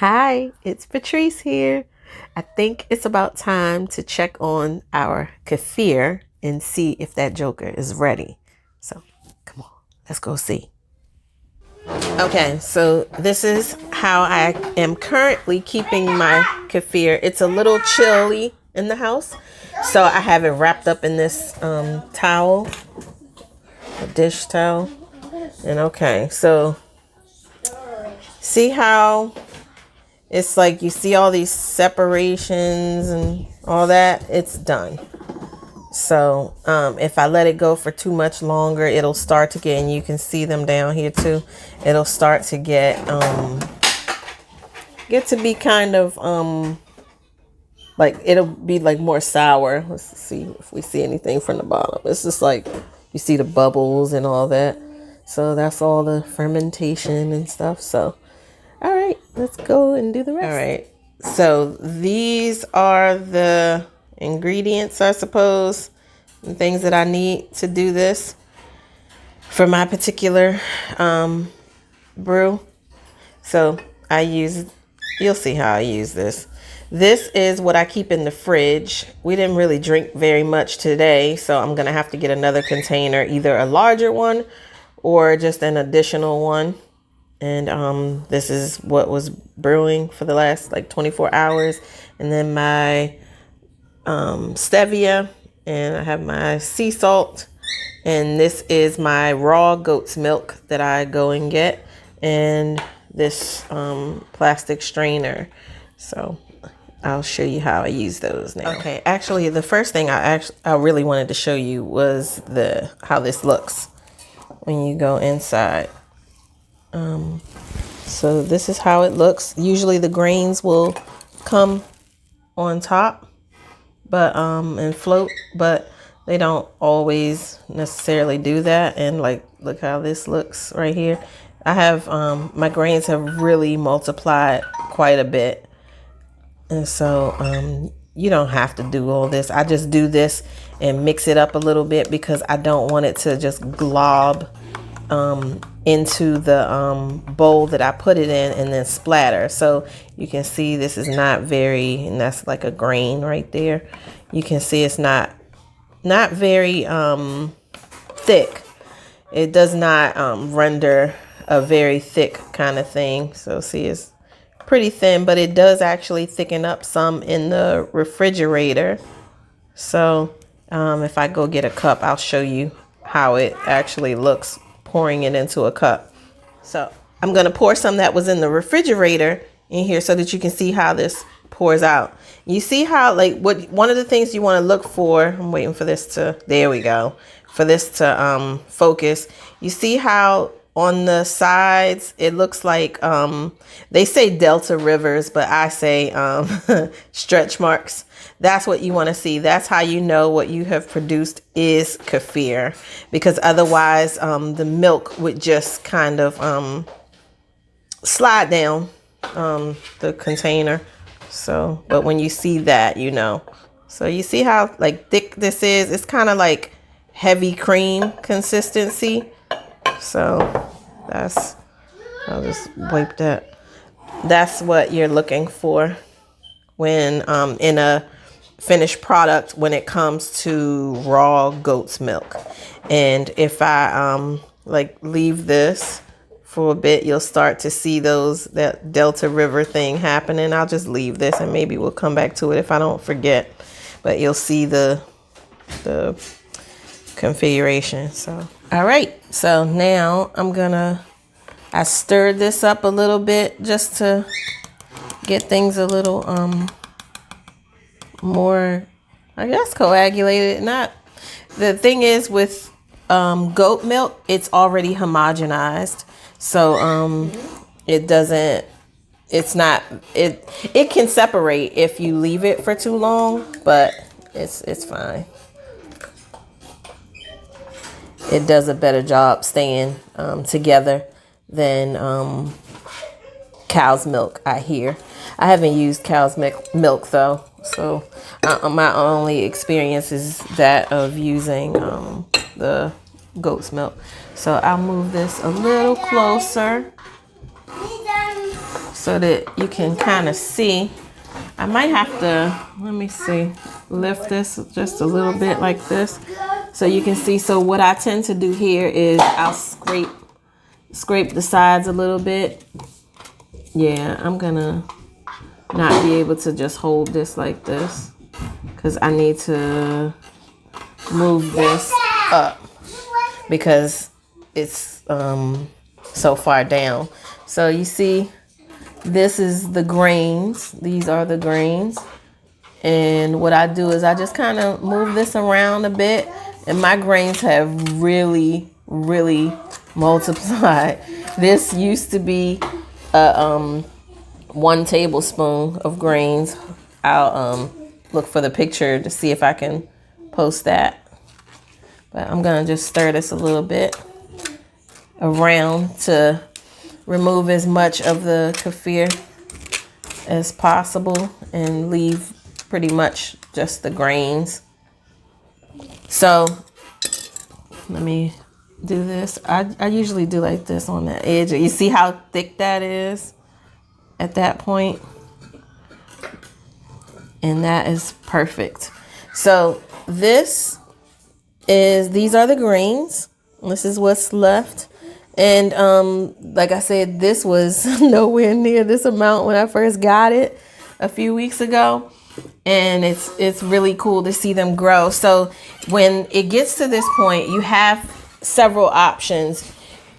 Hi, it's Patrice here. I think it's about time to check on our Kefir and see if that joker is ready. So, come on, let's go see. Okay, so this is how I am currently keeping my Kefir. It's a little chilly in the house, so I have it wrapped up in this towel, a dish towel. And okay, so see how it's like you see all these separations and all that? It's done. So if I let it go for too much longer, it'll start to get, and you can see them down here too, it'll start to get to be kind of like it'll be like more sour. Let's see if we see anything from the bottom. It's just like you see the bubbles and all that. So that's all the fermentation and stuff. So all right, let's go and do the rest. All right, so these are the ingredients, I suppose, and things that I need to do this for my particular brew. So you'll see how I use this. This is what I keep in the fridge. We didn't really drink very much today, so I'm gonna have to get another container, either a larger one or just an additional one. And this is what was brewing for the last like 24 hours. And then my stevia, and I have my sea salt. And this is my raw goat's milk that I go and get. And this plastic strainer. So I'll show you how I use those now. Okay, actually the first thing I really wanted to show you was how this looks when you go inside. So this is how it looks. Usually the grains will come on top, but and float, but they don't always necessarily do that. And like, look how this looks right here. I have my grains have really multiplied quite a bit, and so you don't have to do all this. I just do this and mix it up a little bit because I don't want it to just glob into the bowl that I put it in and then splatter. So you can see this is not very, and that's like a grain right there. You can see it's not very thick. It does not render a very thick kind of thing. So see, it's pretty thin, but it does actually thicken up some in the refrigerator. So if I go get a cup, I'll show you how it actually looks pouring it into a cup. So I'm going to pour some that was in the refrigerator in here so that you can see how this pours out. You see how, like, one of the things you want to look for, I'm waiting for this to, there we go, for this to focus. You see how on the sides it looks like they say delta rivers, but I say stretch marks. That's what you want to see. That's how you know what you have produced is kefir, because otherwise the milk would just kind of slide down the container. So, but when you see that, you know. So you see how like thick this is? It's kind of like heavy cream consistency. So I'll just wipe that. That's what you're looking for when in a finished product when it comes to raw goat's milk. And if I like leave this for a bit, you'll start to see that Delta River thing happening. I'll just leave this and maybe we'll come back to it if I don't forget. But you'll see the configuration. So all right, so now I stirred this up a little bit just to get things a little more, I guess, coagulated. Not, the thing is with goat milk, it's already homogenized, so it can separate if you leave it for too long, but it's fine. It does a better job staying together than cow's milk, I hear. I haven't used cow's milk though, so my only experience is that of using the goat's milk. So I'll move this a little closer so that you can kind of see. I might have to, let me see, lift this just a little bit like this so you can see. So what I tend to do here is I'll scrape the sides a little bit. Yeah, I'm gonna not be able to just hold this like this because I need to move this up because it's so far down. So you see, this is the grains. These are the grains. And what I do is I just kind of move this around a bit. And my grains have really, really multiplied. This used to be a 1 tablespoon of grains. I'll look for the picture to see if I can post that. But I'm gonna just stir this a little bit around to remove as much of the kefir as possible and leave pretty much just the grains. So let me do this. I usually do like this on the edge. You see how thick that is at that point? And that is perfect. So these are the grains. This is what's left. And like I said, this was nowhere near this amount when I first got it a few weeks ago. And it's really cool to see them grow. So when it gets to this point, you have several options.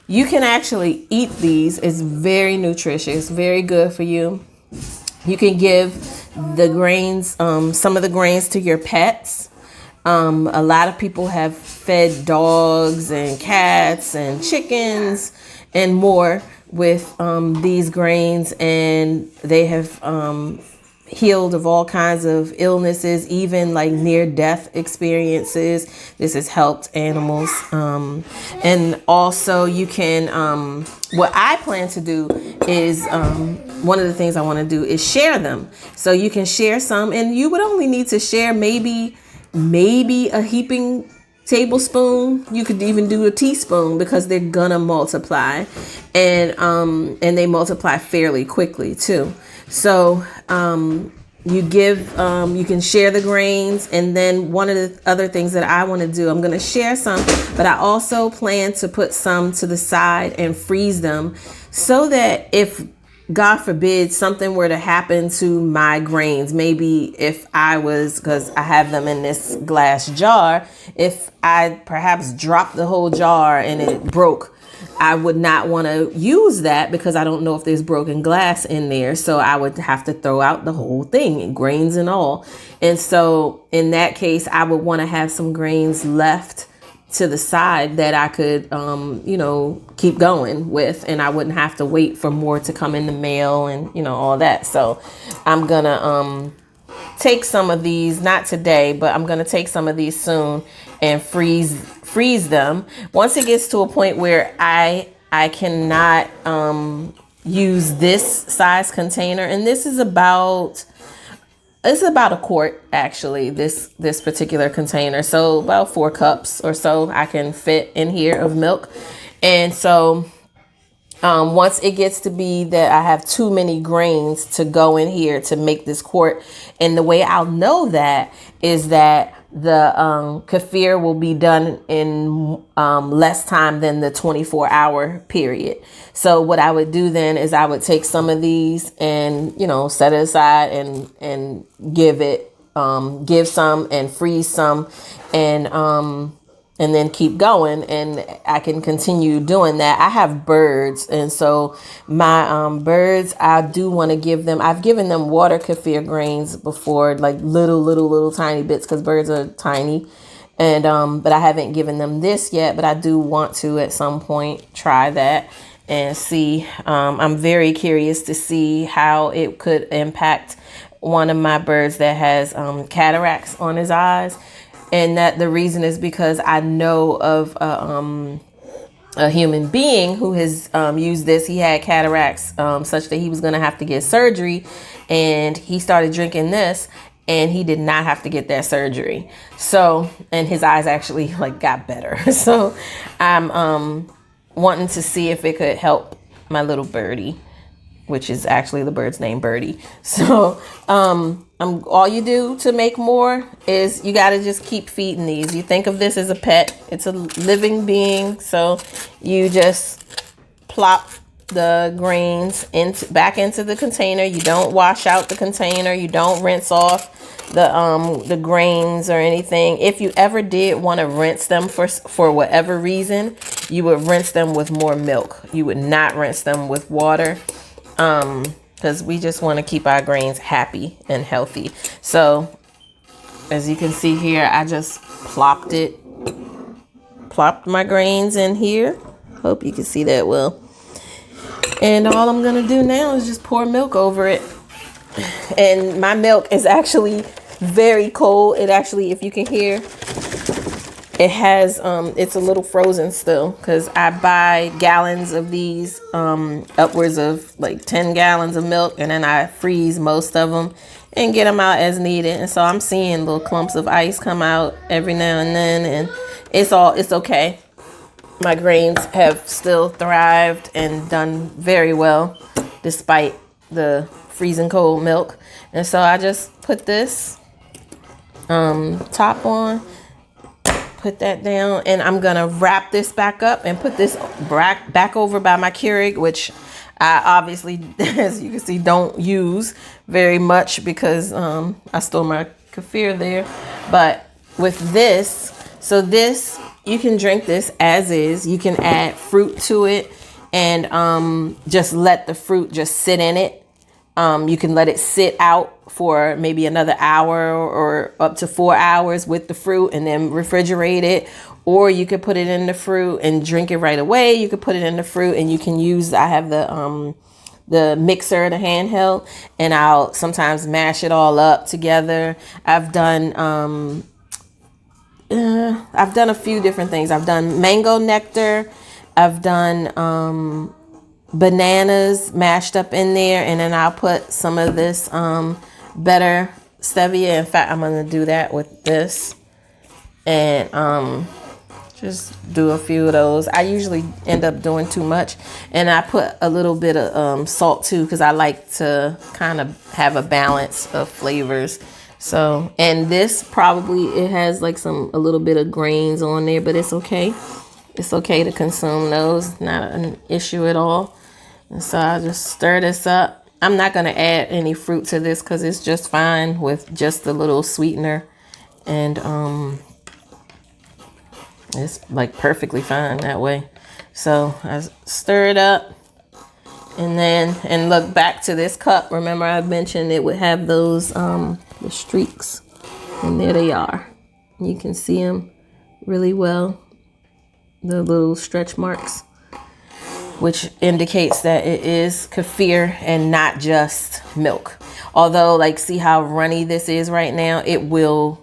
You can actually eat these. It's very nutritious, very good for you. You can give the grains, some of the grains to your pets. A lot of people have fed dogs and cats and chickens and more with these grains, and they have healed of all kinds of illnesses, even like near-death experiences. This has helped animals. And also you can, what I plan to do is, one of the things I want to do is share them. So you can share some, and you would only need to share maybe a heaping tablespoon. You could even do a teaspoon because they're gonna multiply, and they multiply fairly quickly too. So you can share the grains. And then one of the other things that I want to do, I'm going to share some, but I also plan to put some to the side and freeze them so that if, God forbid, something were to happen to my grains, maybe if because I have them in this glass jar, if I perhaps dropped the whole jar and it broke, I would not want to use that because I don't know if there's broken glass in there. So I would have to throw out the whole thing, grains and all. And so in that case, I would want to have some grains left to the side that I could, keep going with, and I wouldn't have to wait for more to come in the mail and, all that. So I'm going to take some of these, not today, but I'm going to take some of these soon and freeze them. Once it gets to a point where I cannot use this size container, and this is about a quart, actually, this particular container. So about 4 cups or so I can fit in here of milk. And so once it gets to be that I have too many grains to go in here to make this quart, and the way I'll know that is that the kefir will be done in less time than the 24-hour period. So what I would do then is I would take some of these and, set it aside and give some and freeze some and then keep going, and I can continue doing that. I have birds, and so my birds, I do want to give them, I've given them water kefir grains before, like little tiny bits, because birds are tiny, and but I haven't given them this yet, but I do want to at some point try that and see. I'm very curious to see how it could impact one of my birds that has cataracts on his eyes. And that the reason is because I know of a human being who has used this. He had cataracts such that he was going to have to get surgery, and he started drinking this, and he did not have to get that surgery. So, and his eyes actually got better. So I'm wanting to see if it could help my little birdie which is actually the bird's name, Birdie. So all you do to make more is you got to just keep feeding these. You think of this as a pet. It's a living being. So you just plop the grains back into the container. You don't wash out the container. You don't rinse off the grains or anything. If you ever did want to rinse them for whatever reason, you would rinse them with more milk. You would not rinse them with water, because we just want to keep our grains happy and healthy. So as you can see here, I just plopped my grains in here. Hope you can see that well. And all I'm gonna do now is just pour milk over it. And my milk is actually very cold. It actually, if you can hear, it has it's a little frozen still, because I buy gallons of these, upwards of like 10 gallons of milk, and then I freeze most of them and get them out as needed. And so I'm seeing little clumps of ice come out every now and then, and it's okay. My grains have still thrived and done very well despite the freezing cold milk. And so I just put this top on, put that down, and I'm gonna wrap this back up and put this back over by my Keurig, which I obviously, as you can see, don't use very much because I store my Kefir there. But with this, so this, you can drink this as is. You can add fruit to it and just let the fruit just sit in it. You can let it sit out for maybe another hour or up to 4 hours with the fruit and then refrigerate it. Or you could put it in the fruit and drink it right away. You could put it in the fruit and you can use, I have the mixer, the handheld, and I'll sometimes mash it all up together. I've done a few different things. I've done mango nectar. I've done bananas mashed up in there, and then I'll put some of this better stevia. In fact, I'm gonna do that with this, and just do a few of those. I usually end up doing too much, and I put a little bit of salt too, because I like to kind of have a balance of flavors. So, and this probably, it has like a little bit of grains on there, but it's okay. It's okay to consume those. Not an issue at all. And so I'll just stir this up. I'm not going to add any fruit to this because it's just fine with just a little sweetener. And it's like perfectly fine that way. So I stir it up. And look back to this cup. Remember I mentioned it would have those the streaks, and there they are. You can see them really well, the little stretch marks, which indicates that it is kefir and not just milk. Although, like, see how runny this is right now, it will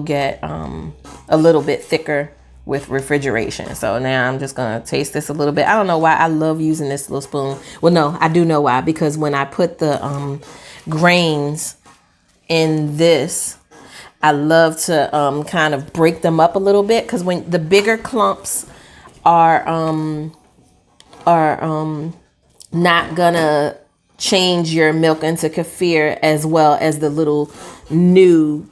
get a little bit thicker with refrigeration. So now I'm just gonna taste this a little bit. I don't know why I love using this little spoon. Well, no, I do know why, because when I put the grains in this, I love to kind of break them up a little bit, because when the bigger clumps are not gonna change your milk into kefir as well as the little new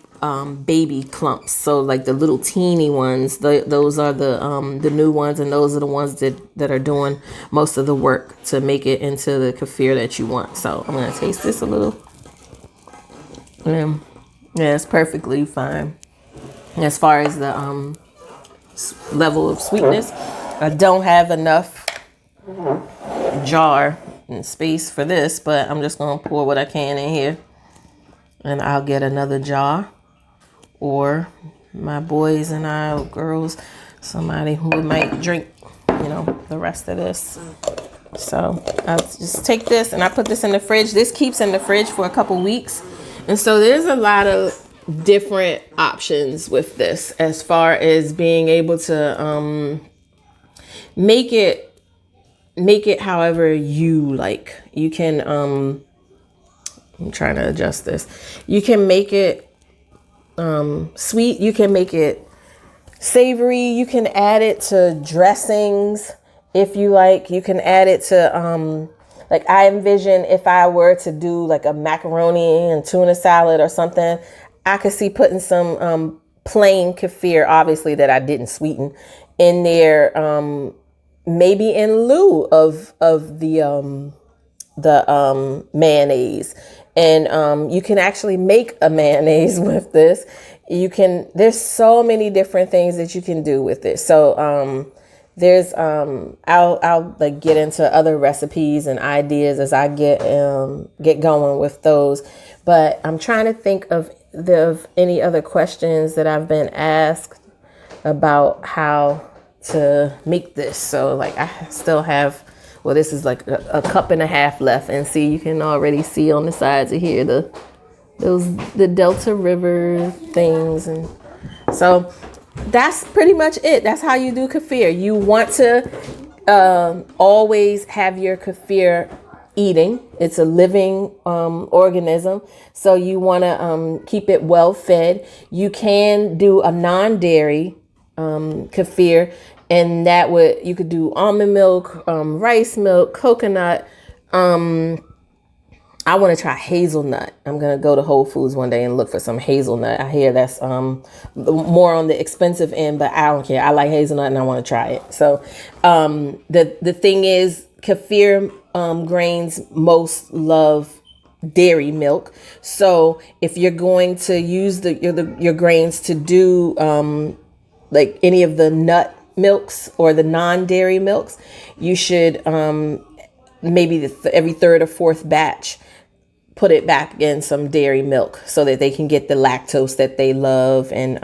baby clumps. So like the little teeny ones, those are the new ones, and those are the ones that are doing most of the work to make it into the kefir that you want. So I'm gonna taste this a little. Yeah, it's perfectly fine. As far as the level of sweetness, I don't have enough jar and space for this, but I'm just gonna pour what I can in here, and I'll get another jar, or my boys and I, girls, somebody who might drink, the rest of this. So I'll just take this and I put this in the fridge. This keeps in the fridge for a couple weeks. And so there's a lot of different options with this as far as being able to make it however you like. You can I'm trying to adjust this. You can make it sweet, you can make it savory, you can add it to dressings if you like. You can add it to Like I envision if I were to do like a macaroni and tuna salad or something, I could see putting some plain kefir, obviously that I didn't sweeten, in there, maybe in lieu of the mayonnaise. And you can actually make a mayonnaise with this. There's so many different things that you can do with it. So there's I'll like get into other recipes and ideas as I get going with those. But I'm trying to think of any other questions that I've been asked about how to make this. So like I still have, well, this is like a cup and a half left, and see, you can already see on the sides of here the Delta River things. And so that's pretty much it. That's how you do kefir. You want to always have your kefir eating. It's a living organism, so you want to keep it well fed. You can do a non-dairy kefir, and you could do almond milk, rice milk, coconut. I want to try hazelnut. I'm going to go to Whole Foods one day and look for some hazelnut. I hear that's more on the expensive end, but I don't care. I like hazelnut and I want to try it. So the thing is, kefir grains most love dairy milk. So if you're going to use your grains to do like any of the nut milks or the non-dairy milks, you should maybe every third or fourth batch put it back in some dairy milk so that they can get the lactose that they love and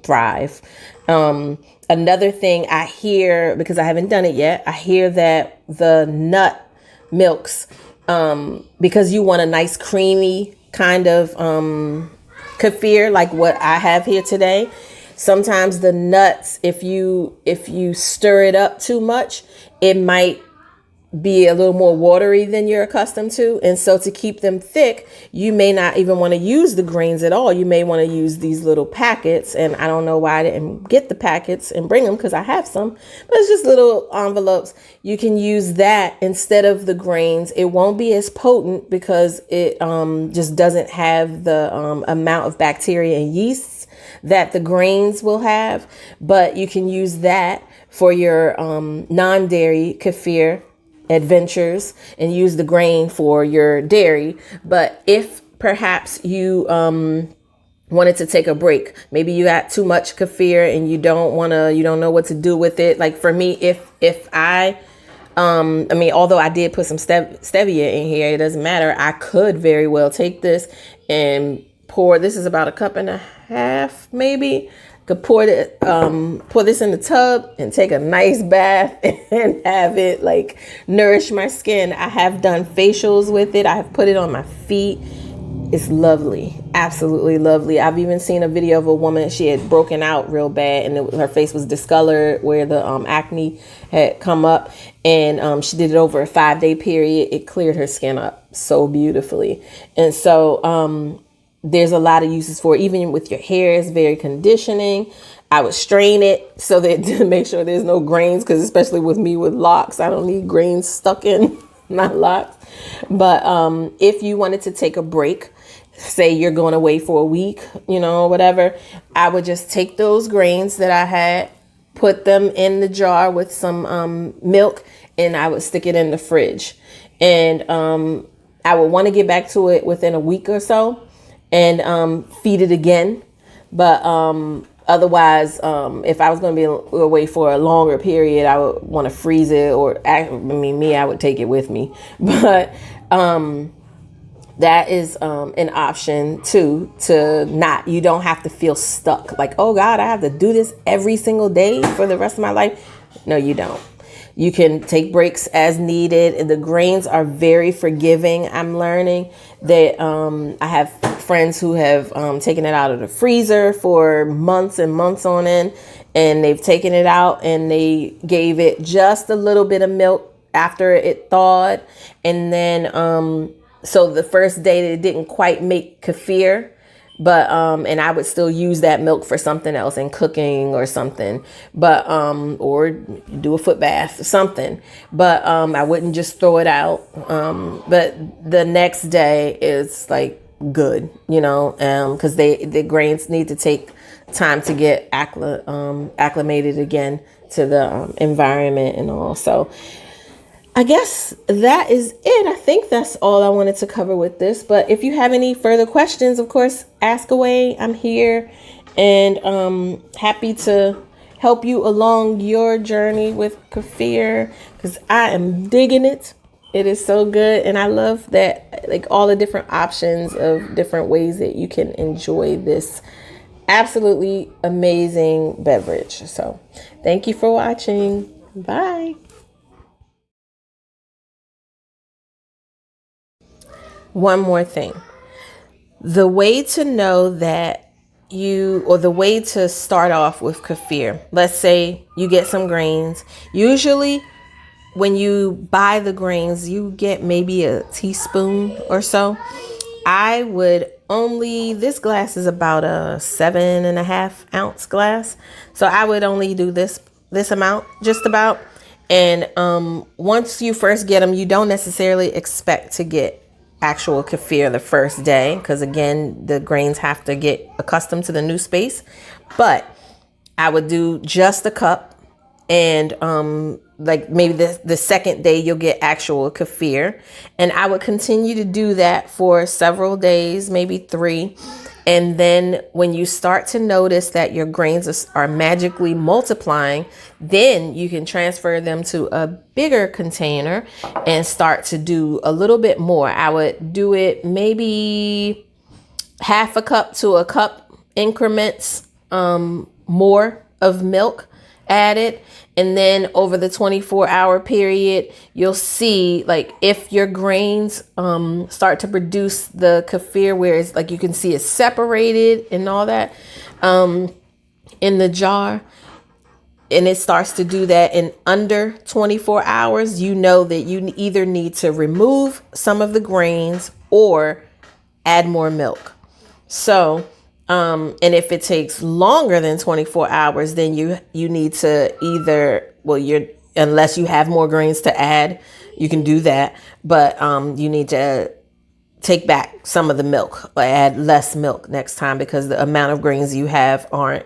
thrive. Another thing I hear, because I haven't done it yet, I hear that the nut milks, because you want a nice creamy kind of kefir like what I have here today, sometimes the nuts, if you stir it up too much, it might be a little more watery than you're accustomed to. And so to keep them thick, you may not even want to use the grains at all. You may want to use these little packets. And I don't know why I didn't get the packets and bring them, because I have some, but it's just little envelopes. You can use that instead of the grains. It won't be as potent because it just doesn't have the amount of bacteria and yeasts that the grains will have. But you can use that for your non-dairy kefir adventures and use the grain for your dairy. But if perhaps you wanted to take a break, maybe you got too much kefir and you don't know what to do with it. Like for me, if I mean, although I did put some stevia in here, it doesn't matter. I could very well take this and this is about a cup and a half, maybe. Could pour this in the tub and take a nice bath and have it like nourish my skin. I have done facials with it. I have put it on my feet. It's lovely. Absolutely lovely. I've even seen a video of a woman. She had broken out real bad and her face was discolored where the acne had come up, and she did it over a 5-day period. It cleared her skin up so beautifully. And so there's a lot of uses for it. Even with your hair, it's very conditioning. I would strain it so that to make sure there's no grains, because especially with me with locks, I don't need grains stuck in my locks. But if you wanted to take a break, say you're going away for a week, whatever, I would just take those grains that I had, put them in the jar with some milk, and I would stick it in the fridge. And I would want to get back to it within a week or so and feed it again. But otherwise, if I was going to be away for a longer period, I would want to freeze it, or I would take it with me. But that is an option too, you don't have to feel stuck like, oh God, I have to do this every single day for the rest of my life. No, you don't. You can take breaks as needed, and the grains are very forgiving. I'm learning that I have friends who have taken it out of the freezer for months and months on end, and they've taken it out and they gave it just a little bit of milk after it thawed. And then so the first day that it didn't quite make kefir, But and I would still use that milk for something else in cooking or something, but or do a foot bath or something. But I wouldn't just throw it out. But the next day is like good, you know, because the grains need to take time to get acclimated again to the environment and all. So I guess that is it. I think that's all I wanted to cover with this. But if you have any further questions, of course, ask away. I'm here and happy to help you along your journey with kefir because I am digging it. It is so good. And I love that, like all the different options of different ways that you can enjoy this absolutely amazing beverage. So thank you for watching. Bye. One more thing. The way to know that or the way to start off with kefir, let's say you get some grains. Usually when you buy the grains, you get maybe a teaspoon or so. I would this glass is about a 7.5 ounce glass. So I would only do this amount, just about. And once you first get them, you don't necessarily expect to get actual kefir the first day, because again, the grains have to get accustomed to the new space. But I would do just a cup, and like maybe the second day you'll get actual kefir, and I would continue to do that for several days, maybe 3. And then when you start to notice that your grains are magically multiplying, then you can transfer them to a bigger container and start to do a little bit more. I would do it maybe half a cup to a cup increments, more of milk added. And then over the 24-hour period, you'll see like if your grains start to produce the kefir where it's like you can see it's separated and all that in the jar, and it starts to do that in under 24 hours, you know that you either need to remove some of the grains or add more milk. So and if it takes longer than 24 hours, then you need to either, unless you have more grains to add, you can do that. But you need to take back some of the milk, or add less milk next time, because the amount of grains you have aren't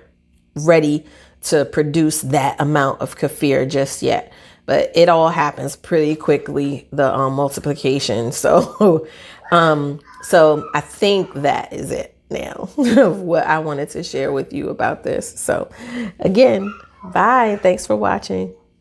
ready to produce that amount of kefir just yet. But it all happens pretty quickly, the multiplication. So so I think that is it now of what I wanted to share with you about this. So again, bye. Thanks for watching.